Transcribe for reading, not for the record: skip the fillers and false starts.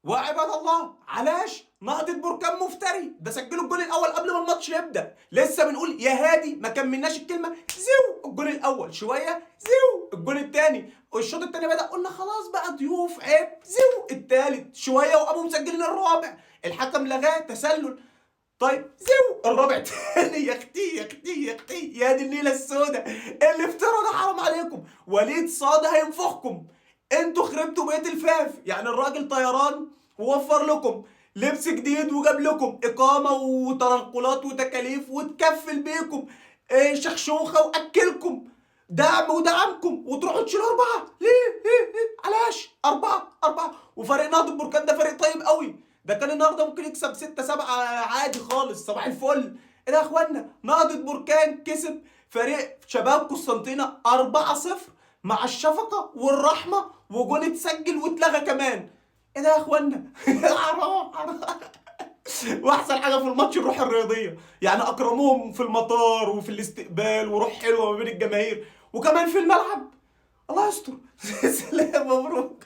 وعباد الله علاش نهضة بركان مفتري، ده سجلوا الجول الاول قبل ما الماتش يبدا، لسه بنقول يا هادي ما كملناش الكلمه زو الجول الاول شويه زو الجول الثاني، والشوط الثاني بدا قلنا خلاص بقى ضيوف عيب زو الثالث شويه وقاموا مسجلين الرابع، الحكم لغاه تسلل. طيب زو الرابع تاني يا اختي يا اختي يا اختي يا دي النيله السوداء، اللي افترى ده حرام عليكم، وليد صاد هينفخكم، انتوا خربتوا بيت الفاف، يعني الراجل طيران ووفر لكم لبس جديد وجاب لكم اقامه وتنقلات وتكاليف وتكفل بيكم شخشوخه واكلكم دعم ودعمكم، وتروحوا تشيلوا اربعه ليه علاش اربعه وفريق نهضه بركان ده فريق طيب قوي، ده كان النهارده ممكن يكسب 6-7 عادي خالص صباح الفل. ايه ده يا اخوانا، نهضه بركان كسب فريق شباب قسنطينه 4-0 مع الشفقه والرحمه، وجون اتسجل واتلغى كمان. ايه ده يا اخوانا حرام. واحسن حاجه في الماتش الروح الرياضيه، يعني اكرموهم في المطار وفي الاستقبال وروح حلوه ما بين الجماهير وكمان في الملعب. الله يستر. سلام مبروك.